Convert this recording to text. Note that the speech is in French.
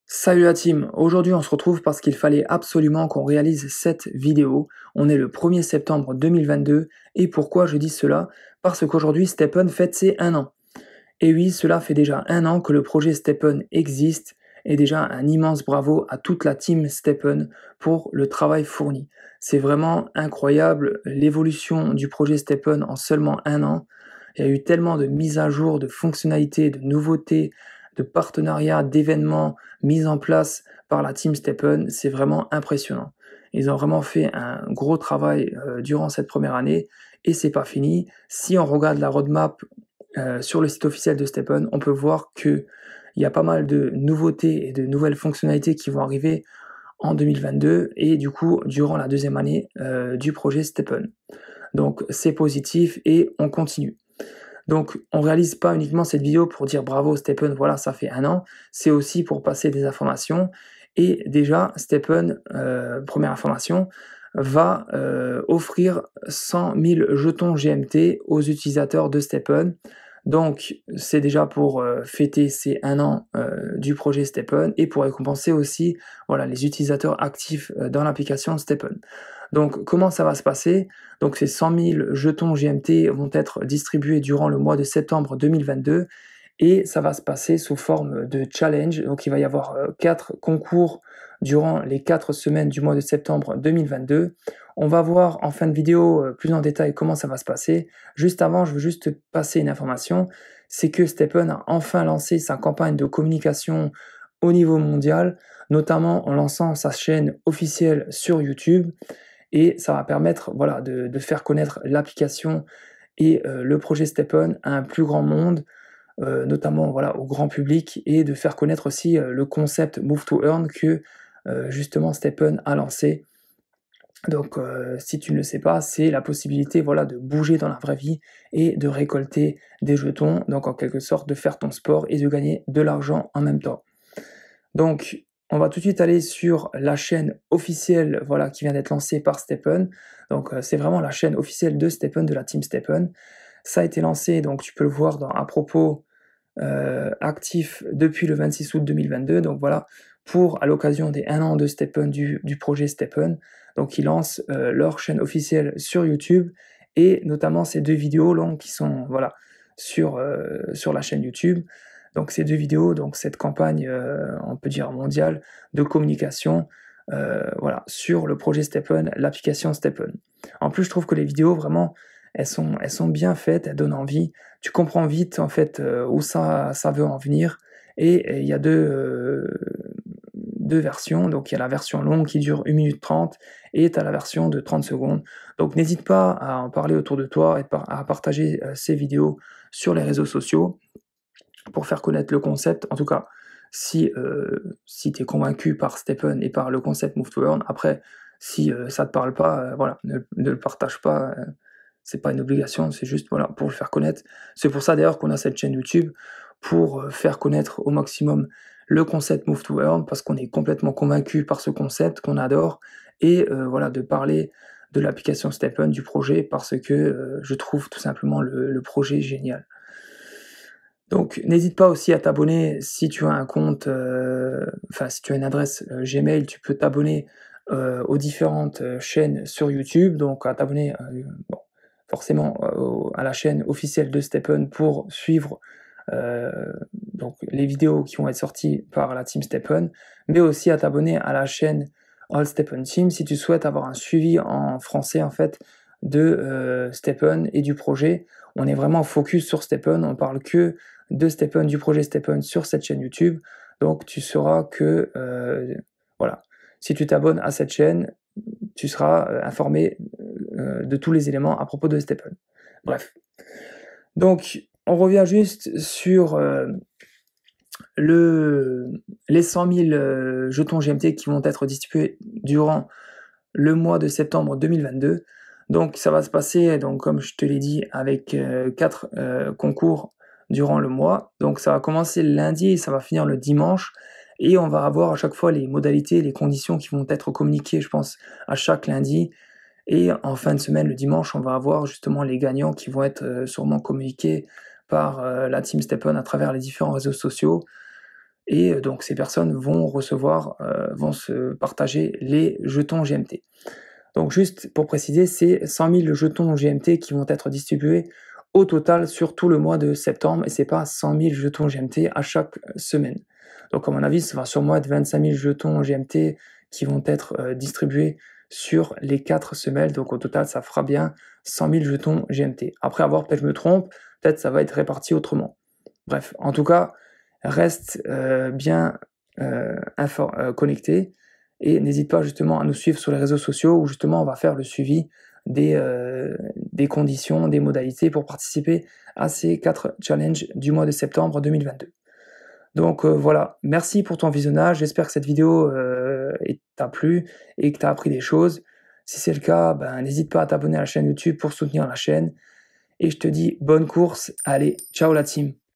Salut la team, aujourd'hui on se retrouve parce qu'il fallait absolument qu'on réalise cette vidéo. On est le 1er septembre 2022 et pourquoi je dis cela? Parce qu'aujourd'hui Stephen fête ses 1 an. Et oui, cela fait déjà 1 an que le projet Stephen existe et déjà un immense bravo à toute la team Stephen pour le travail fourni. C'est vraiment incroyable l'évolution du projet Stephen en seulement 1 an. Il y a eu tellement de mises à jour, de fonctionnalités, de nouveautés, de partenariats, d'événements mis en place par la team Stephen. C'est vraiment impressionnant. Ils ont vraiment fait un gros travail durant cette première année et c'est pas fini. Si on regarde la roadmap sur le site officiel de Stephen, on peut voir qu'il y a pas mal de nouveautés et de nouvelles fonctionnalités qui vont arriver en 2022 et du coup durant la deuxième année du projet Stephen. Donc c'est positif et on continue. Donc on réalise pas uniquement cette vidéo pour dire bravo Stephen, voilà ça fait 1 an, c'est aussi pour passer des informations. Et déjà Stephen, première information, va offrir 100 000 jetons GMT aux utilisateurs de Stephen. Donc c'est déjà pour fêter ces 1 an du projet Stephen et pour récompenser aussi voilà, les utilisateurs actifs dans l'application Stephen. Donc comment ça va se passer? Donc ces 100 000 jetons GMT vont être distribués durant le mois de septembre 2022 et ça va se passer sous forme de challenge. Donc il va y avoir 4 concours durant les 4 semaines du mois de septembre 2022. On va voir en fin de vidéo plus en détail comment ça va se passer. Juste avant, je veux juste passer une information, c'est que Stephen a enfin lancé sa campagne de communication au niveau mondial, notamment en lançant sa chaîne officielle sur YouTube. Et ça va permettre voilà, de faire connaître l'application et le projet Stephen à un plus grand monde, notamment voilà, au grand public, et de faire connaître aussi le concept Move to Earn que justement Stephen a lancé. Donc si tu ne le sais pas, c'est la possibilité voilà, de bouger dans la vraie vie et de récolter des jetons, donc en quelque sorte de faire ton sport et de gagner de l'argent en même temps. Donc, on va tout de suite aller sur la chaîne officielle voilà, qui vient d'être lancée par Stephen. Donc, c'est vraiment la chaîne officielle de Stephen, de la team Stephen. Ça a été lancé, donc tu peux le voir dans à propos actif depuis le 26 août 2022. Donc voilà, à l'occasion des 1 an de Stephen, du projet Stephen. Donc ils lancent leur chaîne officielle sur YouTube et notamment ces 2 vidéos longues qui sont voilà, sur la chaîne YouTube. Donc ces 2 vidéos, donc cette campagne, on peut dire mondiale, de communication voilà, sur le projet Stephen, l'application Stephen. En plus, je trouve que les vidéos, vraiment, elles sont bien faites, elles donnent envie. Tu comprends vite, en fait, où ça veut en venir. Et il y a deux versions. Donc, il y a la version longue qui dure 1 minute 30 et tu as la version de 30 secondes. Donc, n'hésite pas à en parler autour de toi et à partager ces vidéos sur les réseaux sociaux pour faire connaître le concept. En tout cas, si tu es convaincu par Stephen et par le concept Move to Earn, après, si ça te parle pas, voilà, ne le partage pas. C'est pas une obligation, c'est juste voilà, pour le faire connaître. C'est pour ça d'ailleurs qu'on a cette chaîne YouTube, pour faire connaître au maximum le concept Move to Earn, parce qu'on est complètement convaincu par ce concept, qu'on adore, et voilà, de parler de l'application Stephen, du projet, parce que je trouve tout simplement le projet génial. Donc n'hésite pas aussi à t'abonner si tu as un compte, enfin si tu as une adresse Gmail, tu peux t'abonner aux différentes chaînes sur YouTube, donc à t'abonner bon, forcément à la chaîne officielle de Stephen pour suivre donc les vidéos qui vont être sorties par la team Stephen, mais aussi à t'abonner à la chaîne All Stephen Team si tu souhaites avoir un suivi en français en fait de Stephen et du projet. On est vraiment focus sur Stephen, on parle que de Stephen, du projet Stephen sur cette chaîne YouTube, donc tu sauras que voilà, si tu t'abonnes à cette chaîne, tu seras informé de tous les éléments à propos de Stephen. Bref. Donc, on revient juste sur les 100 000 jetons GMT qui vont être distribués durant le mois de septembre 2022. Donc, ça va se passer, donc, comme je te l'ai dit, avec 4 concours durant le mois. Donc, ça va commencer le lundi et ça va finir le dimanche. Et on va avoir à chaque fois les modalités, les conditions qui vont être communiquées, je pense, à chaque lundi. Et en fin de semaine, le dimanche, on va avoir justement les gagnants qui vont être sûrement communiqués par la team StepOn à travers les différents réseaux sociaux. Et donc ces personnes vont recevoir, vont se partager les jetons GMT. Donc juste pour préciser, c'est 100 000 jetons GMT qui vont être distribués au total sur tout le mois de septembre, et c'est pas 100 000 jetons GMT à chaque semaine. Donc à mon avis, ça va sûrement être 25 000 jetons GMT qui vont être distribués sur les 4 semaines. Donc au total, ça fera bien 100 000 jetons GMT. Après avoir, peut-être je me trompe, peut-être ça va être réparti autrement. Bref, en tout cas, reste bien connecté et n'hésite pas justement à nous suivre sur les réseaux sociaux où justement on va faire le suivi des conditions, des modalités pour participer à ces 4 challenges du mois de septembre 2022. Donc voilà, merci pour ton visionnage, j'espère que cette vidéo t'a plu et que tu as appris des choses. Si c'est le cas, ben, n'hésite pas à t'abonner à la chaîne YouTube pour soutenir la chaîne. Et je te dis bonne course, allez, ciao la team!